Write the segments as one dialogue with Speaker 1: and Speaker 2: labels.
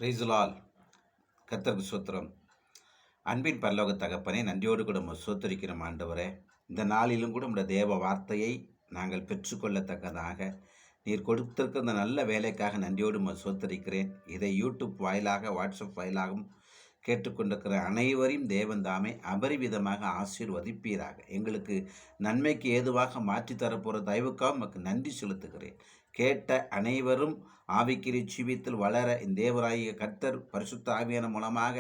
Speaker 1: பிரைசுலால் கர்த்தருக்கு ஸ்தோத்திரம். அன்பின் பரலோக தகப்பனே, நன்றியோடு கூட ஸ்தோத்திரிக்கிறோம் ஆண்டவரே. இந்த நாளிலும் கூட உடைய தேவ வார்த்தையை நாங்கள் பெற்றுக்கொள்ளத்தக்கதாக நீர் கொடுத்திருக்கிற இந்த நல்ல வேலைக்காக நன்றியோடு ஸ்தோத்திரிக்கிறேன். இதை யூடியூப் வாயிலாக, வாட்ஸ்அப் வாயிலாகவும் கேட்டுக்கொண்டிருக்கிற அனைவரையும் தேவன் தாமே அபரிவிதமாக ஆசீர்வதிப்பீராக. எங்களுக்கு நன்மைக்கு ஏதுவாக மாற்றி தரப்போகிற தயவுக்காக உமக்கு நன்றி செலுத்துகிறேன். கேட்ட அனைவரும் ஆவிக்குரிய ஜீவியத்தில் வளர இந்த தேவராகிய கர்த்தர் பரிசுத்த ஆவியான மூலமாக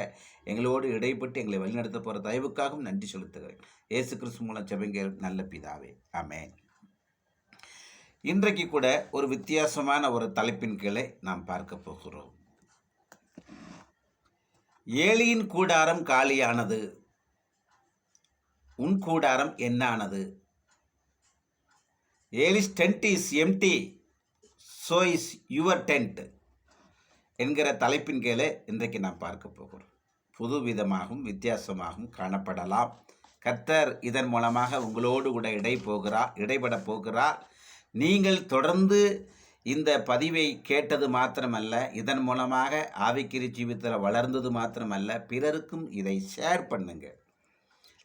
Speaker 1: எங்களோடு இடைப்பட்டு எங்களை வழிநடத்த போகிற தயவுக்காகவும் நன்றி செலுத்துகிறேன். இயேசு கிறிஸ்து மூலம் ஜெபங்கள் நல்ல பிதாவே, ஆமென். இன்றைக்கு கூட ஒரு வித்தியாசமான ஒரு தலைப்பின் கீழே நாம் பார்க்க போகிறோம். ஏலியின் கூடாரம் காலியானது, உன் கூடாரம் என்னானது? Alice tent is empty, so is your tent என்கிற தலைப்பின் கீழே இன்றைக்கு நாம் பார்க்க போகிறோம். புது விதமாகவும் வித்தியாசமாகவும் காணப்படலாம். கர்த்தர் இதன் மூலமாக உங்களோடு கூட இடைபட போகிறார். நீங்கள் தொடர்ந்து இந்த பதிவை கேட்டது மாத்திரமல்ல, இதன் மூலமாக ஆவிக்குரிய ஜீவியத்தில் வளர்ந்தது மாத்திரமல்ல, பிறருக்கும் இதை ஷேர் பண்ணுங்க,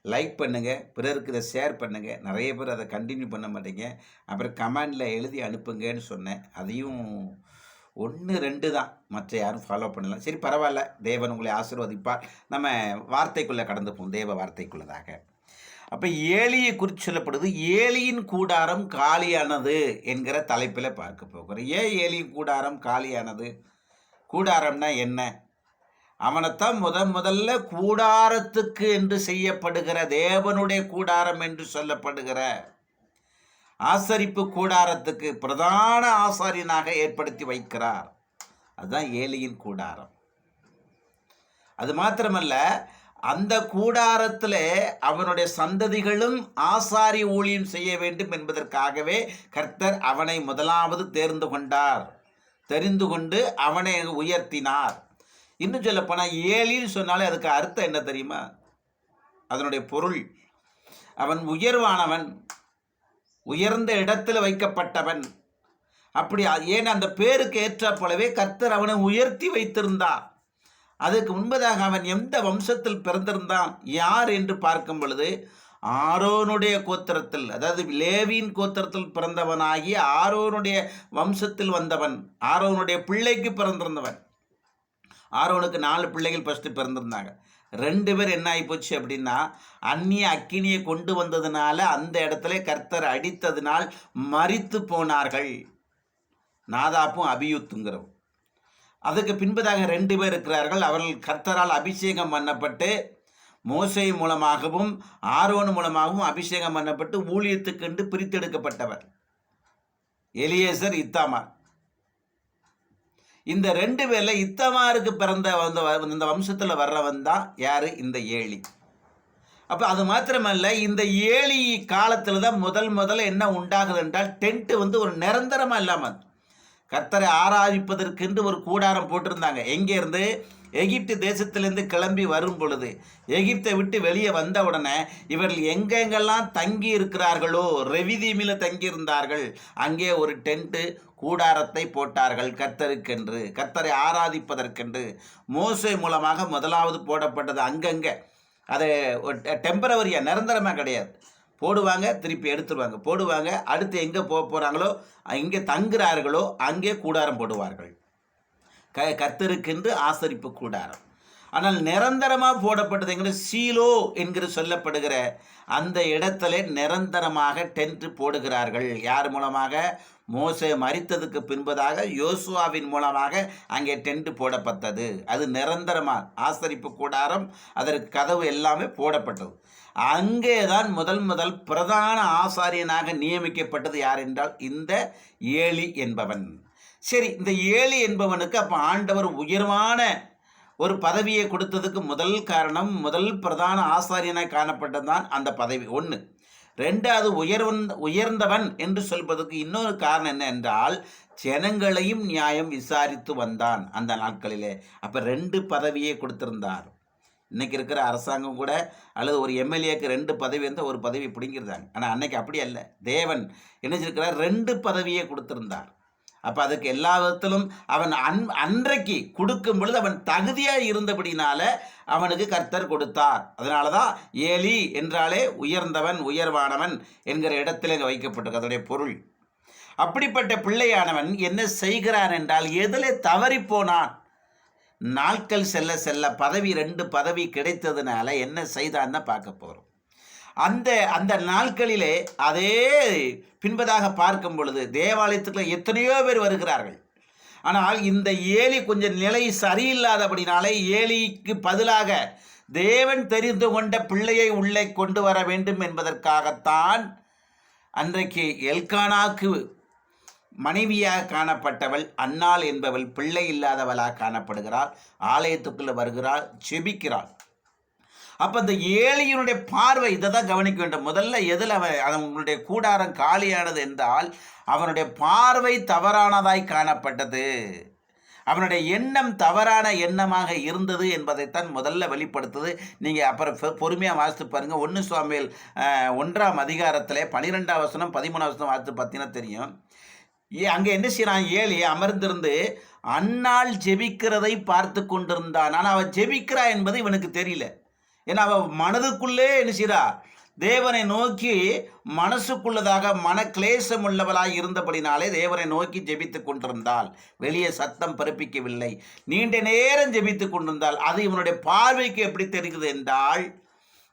Speaker 1: லைக் பண்ணுங்க, பிறருக்கு இதை ஷேர் பண்ணுங்க. நிறைய பேர் அதை கண்டினியூ பண்ண மாட்டேங்க. அப்புறம் கமெண்டில் எழுதி அனுப்புங்கன்னு சொன்னேன். அதையும் 1-2 தான், மற்ற யாரும் ஃபாலோ பண்ணலாம். சரி, பரவாயில்ல, தேவன் உங்களை ஆசீர்வதிப்பார். நம்ம வார்த்தைக்குள்ளே கடந்து போவோம், தேவ வார்த்தைக்குள்ளதாக. அப்போ ஏலியை குறித்து சொல்லப்படுது. ஏலியின் கூடாரம் காலியானது என்கிற தலைப்பில் பார்க்க போகிறோம். ஏன் ஏலியின் கூடாரம் காலியானது? கூடாரம்னா என்ன? அவனைத்தான் முதல்ல கூடாரத்துக்கு என்று செய்யப்படுகிற தேவனுடைய கூடாரம் என்று சொல்லப்படுகிற ஆசரிப்பு கூடாரத்துக்கு பிரதான ஆசாரியனாக ஏற்படுத்தி வைக்கிறார். அதுதான் ஏலியின் கூடாரம். அது மாத்திரமல்ல, அந்த கூடாரத்தில் அவனுடைய சந்ததிகளும் ஆசாரி ஊழியம் செய்ய வேண்டும் என்பதற்காகவே கர்த்தர் அவனை முதலாவது தெரிந்து கொண்டு அவனை உயர்த்தினார். இன்னும் சொல்லப்போனால் ஏலின்னு சொன்னாலே அதுக்கு அர்த்தம் என்ன தெரியுமா? அதனுடைய பொருள், அவன் உயர்வானவன், உயர்ந்த இடத்துல வைக்கப்பட்டவன். அப்படி ஏன் அந்த பேருக்கு ஏற்ற போலவே கர்த்தர் அவனை உயர்த்தி வைத்திருந்தார். அதுக்கு முன்பதாக அவன் எந்த வம்சத்தில் பிறந்திருந்தான் யார் என்று பார்க்கும் பொழுது, ஆரோனுடைய கோத்திரத்தில், அதாவது லேவியின் கோத்திரத்தில் பிறந்தவனாகி ஆரோனுடைய வம்சத்தில் வந்தவன், ஆரோனுடைய பிள்ளைக்கு பிறந்திருந்தவன். ஆரோனுக்கு 4 பிள்ளைகள் ஃபஸ்ட்டு பிறந்திருந்தாங்க. 2 பேர் என்ன ஆகிப்போச்சு அப்படின்னா, அந்நிய அக்கினியை கொண்டு வந்ததுனால அந்த இடத்துல கர்த்தர் அடித்ததினால் மரித்து போனார்கள். நாதாப்பும் அபியூத்துங்கிறவன். அதுக்கு பின்பதாக 2 பேர் இருக்கிறார்கள். அவர்கள் கர்த்தரால் அபிஷேகம் பண்ணப்பட்டு மோசே மூலமாகவும் ஆரோன் மூலமாகவும் அபிஷேகம் பண்ணப்பட்டு ஊழியத்துக்கென்று பிரித்தெடுக்கப்பட்டவர். எலியேசர், இத்தாமார். இந்த 2 பேரில் இத்தாமாருக்கு பிறந்த இந்த வம்சத்தில் வர்றவன் தான் யார்? இந்த ஏலி. அப்போ அது மாத்திரமல்ல, இந்த ஏலி காலத்தில் தான் முதல்ல என்ன உண்டாகுது என்றால், டென்ட்டு ஒரு நிரந்தரமாக இல்லாமல் கர்த்தரை ஆராதிப்பதற்கென்று ஒரு கூடாரம் போட்டிருந்தாங்க. எங்கேருந்து? எகிப்து தேசத்திலேருந்து கிளம்பி வரும் பொழுது, எகிப்தை விட்டு வெளியே வந்த உடனே இவர்கள் எங்கெங்கெல்லாம் தங்கி இருக்கிறார்களோ, ரெவிதீமில் தங்கியிருந்தார்கள், அங்கே ஒரு டென்ட்டு கூடாரத்தை போட்டார்கள் கர்த்தருக்கென்று, கர்த்தரை ஆராதிப்பதற்கென்று. மோசே மூலமாக முதலாவது போடப்பட்டது. அங்கங்கே அதை டெம்பரவரியாக, நிரந்தரமாக கிடையாது. போடுவாங்க, திருப்பி எடுத்துருவாங்க, போடுவாங்க, அடுத்து எங்கே போகிறாங்களோ, எங்கே தங்குறார்களோ அங்கே கூடாரம் போடுவார்கள். கர்த்தருக்கென்று ஆசரிப்பு கூடாரம். ஆனால் நிரந்தரமாக போடப்பட்டது என்கிற சீலோ என்கிற சொல்லப்படுகிற அந்த இடத்துல நிரந்தரமாக டென்ட் போடுகிறார்கள். யார் மூலமாக? மோசே மரித்ததுக்கு பின்பதாக யோசுவாவின் மூலமாக அங்கே டென்ட் போடப்பட்டது. அது நிரந்தரமாக ஆசரிப்பு கூடாரம், அதற்கு கதவு எல்லாமே போடப்பட்டது. அங்கே தான் முதல் பிரதான ஆசாரியனாக நியமிக்கப்பட்டது யார் என்றால் இந்த ஏலி என்பவன். சரி, இந்த ஏலி என்பவனுக்கு அப்போ ஆண்டவர் உயர்வான ஒரு பதவியை கொடுத்ததுக்கு முதல் காரணம், முதல் பிரதான ஆசாரியனாக காணப்பட்டது தான் அந்த பதவி. 1. 2வது உயர்ந்தவன் என்று சொல்வதற்கு இன்னொரு காரணம் என்ன என்றால், ஜனங்களையும் நியாயம் விசாரித்து வந்தான் அந்த நாட்களிலே. அப்போ 2 பதவியை கொடுத்திருந்தார். இன்றைக்கி இருக்கிற அரசாங்கம் கூட, அல்லது ஒரு எம்எல்ஏக்கு 2 பதவி இருந்தால் ஒரு பதவி பிடிங்கிறாங்க. ஆனால் அன்னைக்கு அப்படி அல்ல. தேவன் என்ன செஞ்சிருக்கிறார்? 2 பதவியை கொடுத்திருந்தார். அப்போ அதுக்கு எல்லா விதத்திலும் அவன் அன்றைக்கு கொடுக்கும் பொழுது அவன் தகுதியாக இருந்தபடினால அவனுக்கு கர்த்தர் கொடுத்தார். அதனால தான் ஏலி என்றாலே உயர்ந்தவன், உயர்வானவன் என்கிற இடத்துல இங்கே வைக்கப்பட்டிருக்கு அதனுடைய பொருள். அப்படிப்பட்ட பிள்ளையானவன் என்ன செய்கிறான் என்றால் எதிலே தவறி போனான். நாட்கள் செல்ல செல்ல பதவி 2 பதவி கிடைத்ததுனால என்ன செய்தான்னு பார்க்க போகிறோம். அந்த நாட்களிலே அதே பின்பதாக பார்க்கும் பொழுது தேவாலயத்துக்குள்ள எத்தனையோ பேர் வருகிறார்கள். ஆனால் இந்த ஏலி கொஞ்சம் நிலை சரியில்லாதபடினாலே ஏலிக்கு பதிலாக தேவன் தெரிந்து கொண்ட பிள்ளையை உள்ளே கொண்டு வர வேண்டும் என்பதற்காகத்தான் அன்றைக்கு எல்கானாக்கு மனைவியாக காணப்பட்டவள் அன்னாள் என்பவள் பிள்ளை இல்லாதவளாக காணப்படுகிறாள். ஆலயத்துக்குள்ளே வருகிறாள், செபிக்கிறாள். அப்போ இந்த ஏலியினுடைய பார்வை இதை தான் கவனிக்க வேண்டும். முதல்ல எதில் அவனுடைய கூடாரம் காலியானது என்றால் அவனுடைய பார்வை தவறானதாய் காணப்பட்டது. அவனுடைய எண்ணம் தவறான எண்ணமாக இருந்தது என்பதைத்தான் முதல்ல வெளிப்படுத்துது. நீங்கள் அப்புறம் பொறுமையாக வாசித்து பாருங்கள். 1 சாமுவேல் 1ஆம் அதிகாரத்தில் 12ஆம் வசனம் 13ஆம் வசனம் வாசித்து பார்த்தீங்கன்னா தெரியும். அங்கே என்ன செய்யறான், ஏலி அமர்ந்திருந்து அன்னாள் ஜெபிக்கிறதை பார்த்து கொண்டிருந்தான். ஆனால் அவன் ஜெபிக்கிறா என்பது இவனுக்கு தெரியல. ஏன்னா அவன் மனதுக்குள்ளே என்ன செய்றா, தேவனை நோக்கி மனசுக்குள்ளதாக மன கிளேசம் உள்ளவளாய் இருந்தபடினாலே தேவனை நோக்கி ஜெபித்து கொண்டிருந்தாள். வெளியே சத்தம் பிறப்பிக்கவில்லை, நீண்ட நேரம் ஜெபித்து கொண்டிருந்தாள். அது இவனுடைய பார்வைக்கு எப்படி தெரிகிறது என்றால்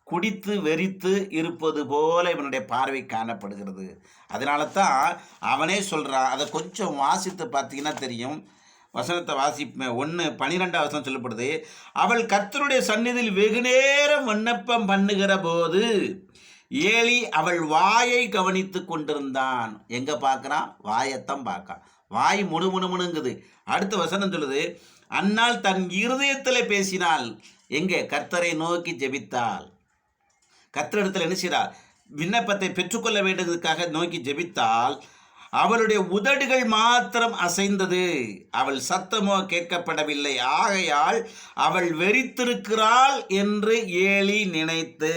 Speaker 1: குடித்து வெறித்து இருப்பது போல இவனுடைய பார்வை காணப்படுகிறது. அதனால தான் அவனே சொல்கிறான். அதை கொஞ்சம் வாசித்து பார்த்தீங்கன்னா தெரியும். வசனத்தை 1:12 வசனம் சொல்லப்படுது. அவள் கர்த்தருடைய சந்நிதியில் வெகுநேரம் விண்ணப்பம் பண்ணுகிற போது ஏலி அவள் வாயை கவனித்து கொண்டிருந்தான். எங்கே பார்க்குறான்? வாயத்தான் பார்க்கான். வாய் முணுமுணுங்குது. அடுத்த வசனம் சொல்லுது, அன்னாள் தன் இருதயத்தில் பேசினாள். எங்கே? கர்த்தரை நோக்கி ஜெபித்தாள். கர்த்தரிடத்தில் என்ன செய்கிறார்? விண்ணப்பத்தை பெற்றுக்கொள்ள வேண்டியதுக்காக நோக்கி ஜெபித்தால் அவளுடைய உதடுகள் மாத்திரம் அசைந்தது, அவள் சத்தமோ கேட்கப்படவில்லை. ஆகையால் அவள் வெறித்திருக்கிறாள் என்று ஏலி நினைத்து.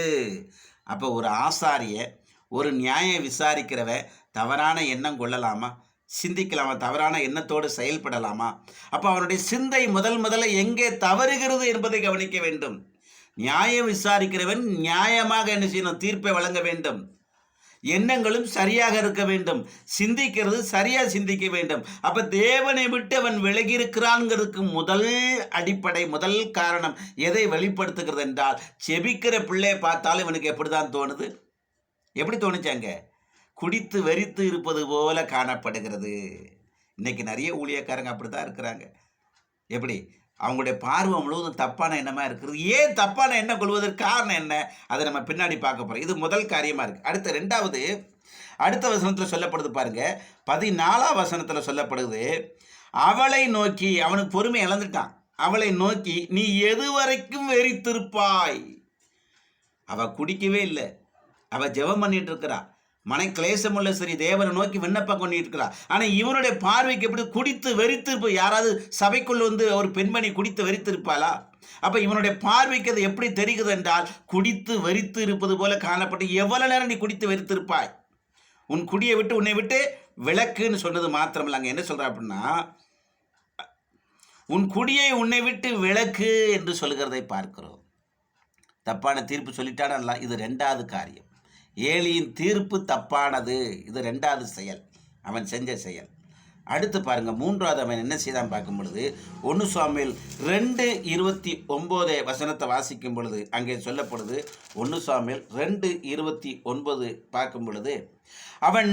Speaker 1: அப்போ ஒரு ஆசாரிய, ஒரு நியாயம் விசாரிக்கிறவன் தவறான எண்ணம் கொள்ளலாமா? சிந்திக்கலாமா? தவறான எண்ணத்தோடு செயல்படலாமா? அப்போ அவனுடைய சிந்தை முதல்ல எங்கே தவறுகிறது என்பதை கவனிக்க வேண்டும். நியாயம் விசாரிக்கிறவன் நியாயமாக என்ன செய்யணும்? தீர்ப்பை வழங்க வேண்டும். எண்ணங்களும் சரியாக இருக்க வேண்டும். சிந்திக்கிறது சரியாக சிந்திக்க வேண்டும். அப்போ தேவனை விட்டு அவன் விலகி இருக்கிறான்ங்கிறதுக்கு முதல் அடிப்படை, முதல் காரணம் எதை வெளிப்படுத்துகிறது என்றால், செபிக்கிற பிள்ளையை பார்த்தாலும் இவனுக்கு எப்படி தான் தோணுது? எப்படி தோணுச்சாங்க? குடித்து வெறித்து இருப்பது போல காணப்படுகிறது. இன்னைக்கு நிறைய ஊழியக்காரங்க அப்படி தான் இருக்கிறாங்க. எப்படி? அவங்களுடைய பார்வை முழுவதும் தப்பான எண்ணமாக இருக்கிறது. ஏன் தப்பான எண்ணம் கொள்வதற்கு காரணம் என்ன? அதை நம்ம பின்னாடி பார்க்க போகிறோம். இது முதல் காரியமாக இருக்குது. அடுத்த வசனத்தில் சொல்லப்படுது பாருங்க. 14ஆம் வசனத்தில் சொல்லப்படுது, அவளை நோக்கி, அவனுக்கு பொறுமை இழந்துட்டான். அவளை நோக்கி, நீ எது வரைக்கும் வெறித்திருப்பாய்? அவள் குடிக்கவே இல்லை, அவள் ஜெபம் பண்ணிட்டு இருக்கிறா. மன கிளேசமுள்ள சரி, தேவனை நோக்கி விண்ணப்பம் பண்ணிட்டு இருக்கிறா. ஆனால் இவனுடைய பார்வைக்கு எப்படி? குடித்து வெறித்திருப்பு. யாராவது சபைக்குள் ஒரு பெண்மணி குடித்து வெறித்திருப்பாளா? அப்போ இவனுடைய பார்வைக்கு அது எப்படி தெரிகிறது என்றால், குடித்து வெறித்து இருப்பது போல காணப்பட்டு. எவ்வளவு நேரம் நீ குடித்து வெறித்திருப்பாய்? உன் குடியை விட்டு உன்னை விட்டு விளக்குன்னு சொன்னது மாத்திரமில்ல, அங்கே என்ன சொல்ற அப்படின்னா, உன் குடியை உன்னை விட்டு விளக்கு என்று சொல்கிறதை பார்க்கிறோம். தப்பான தீர்ப்பு சொல்லிட்டான. இது 2வது காரியம். ஏலியின் தீர்ப்பு தப்பானது. இது 2வது செயல், அவன் செஞ்ச செயல். அடுத்து பாருங்க, 3வது அவன் என்ன செய்தான் பார்க்கும் பொழுது, 1 சாமுவேல் 2:29 வசனத்தை வாசிக்கும் பொழுது அங்கே சொல்லப்படுது. 1 சாமுவேல் 2:29 பார்க்கும் பொழுது அவன்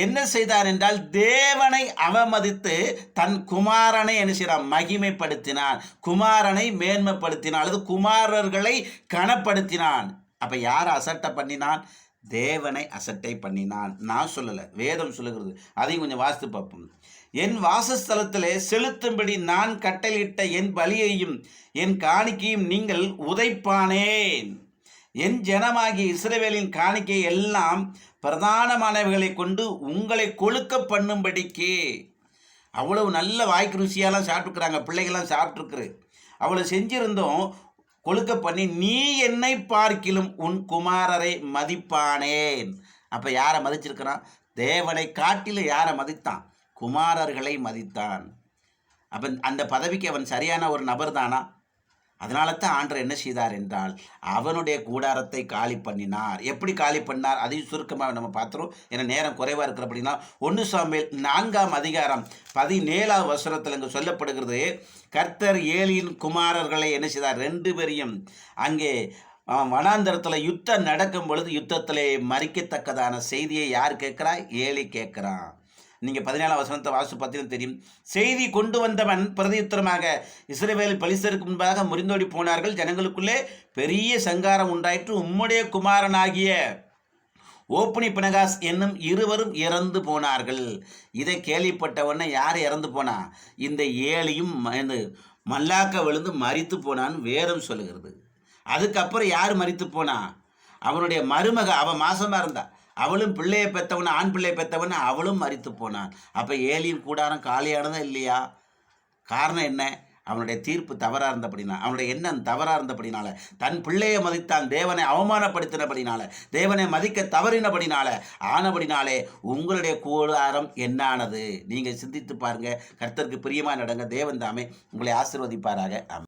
Speaker 1: என்ன செய்தான் என்றால், தேவனை அவமதித்து தன் குமாரனை என்ன செய்கிறான்? மகிமைப்படுத்தினான். குமாரனை மேன்மைப்படுத்தினான், அல்லது குமாரர்களை கனப்படுத்தினான். அப்போ யாரை அசட்டை பண்ணினான்? தேவனை அசட்டை பண்ணினான். நான் சொல்லலை, வேதம் சொல்லுகிறது. அதையும் கொஞ்சம் வாசித்து பார்ப்போம். என் வாசஸ்தலத்திலே செலுத்தும்படி நான் கட்டளையிட்ட என் பலியையும் என் காணிக்கையும் நீங்கள் உதைப்பானேன். என் ஜனமாகிய இஸ்ரவேலின் காணிக்கை எல்லாம் பிரதானமானவைகளை கொண்டு உங்களை கொழுக்க பண்ணும்படிக்கு. அவ்வளவு நல்ல வாய்க்கு ருசியாலாம் சாப்பிட்டுருக்குறாங்க, பிள்ளைகள்லாம் சாப்பிட்ருக்குரு. அவ்வளோ செஞ்சிருந்தோம், கொழுக்க பண்ணி, நீ என்னை பார்க்கிலும் உன் குமாரரை மதிப்பானேன். அப்போ யாரை மதிச்சிருக்கிறான்? தேவனை காட்டிலும் யாரை மதித்தான்? குமாரர்களை மதித்தான். அப்போ அந்த பதவிக்கு அவன் சரியான ஒரு நபர் தானா? அதனால தான் ஆண்டவர் என்ன செய்தார் என்றால் அவனுடைய கூடாரத்தை காலி பண்ணினார். எப்படி காலி பண்ணார் அதையும் சுருக்கமாக நம்ம பார்த்துருவோம். ஏன்னா நேரம் குறைவாக இருக்கிற அப்படின்னா 1 சாமுவேல் 4ஆம் அதிகாரம் 17ஆம் வசனத்தில் இங்கே சொல்லப்படுகிறது, கர்த்தர் ஏலியின் குமாரர்களை என்ன செய்தார், 2 பேரையும் அங்கே வனாந்தரத்தில் யுத்தம் நடக்கும் பொழுது யுத்தத்திலே மறிக்கத்தக்கதான செய்தியை யார் கேட்குறா? ஏலி கேட்குறான். நீங்கள் 17ஆம் வசனத்தை வாசித்து பார்த்தீங்கன்னா தெரியும். செய்தி கொண்டு வந்தவன் பிரதியுத்தரமாக, இஸ்ரவேல் பெலிஸ்தருக்கு முன்பாக முறிந்தோடி போனார்கள், ஜனங்களுக்குள்ளே பெரிய சங்காரம் உண்டாயிற்று, உம்முடைய குமாரனாகிய ஓப்னி பினகாஸ் என்னும் இருவரும் இறந்து போனார்கள். இதை கேள்விப்பட்டவொன்னே யார் இறந்து போனா? இந்த ஏலியும் மல்லாக்க விழுந்து மரித்து போனான்னு வேதம் சொல்லுகிறது. அதுக்கப்புறம் யார் மரித்து போனா? அவனுடைய மருமக, அவன் மாசமாக இருந்தா, அவளும் பிள்ளையை பெற்றவன, ஆண் பிள்ளையை பெற்றவன, அவளும் மரித்து போனான். அப்போ ஏலியின் கூடாரம் காலியானதா இல்லையா? காரணம் என்ன? அவனுடைய தீர்ப்பு தவறாக இருந்தபடினா, அவனுடைய எண்ணம் தவறாக இருந்தபடினால, தன் பிள்ளையை மதித்தான், தேவனை அவமானப்படுத்தினபடினால, தேவனை மதிக்க தவறினபடினால ஆனபடினாலே உங்களுடைய கூடாரம் என்னானது? நீங்கள் சிந்தித்து பாருங்கள். கர்த்தருக்கு பிரியமாக நடங்க. தேவன் தாமே உங்களை ஆசீர்வதிப்பாராக.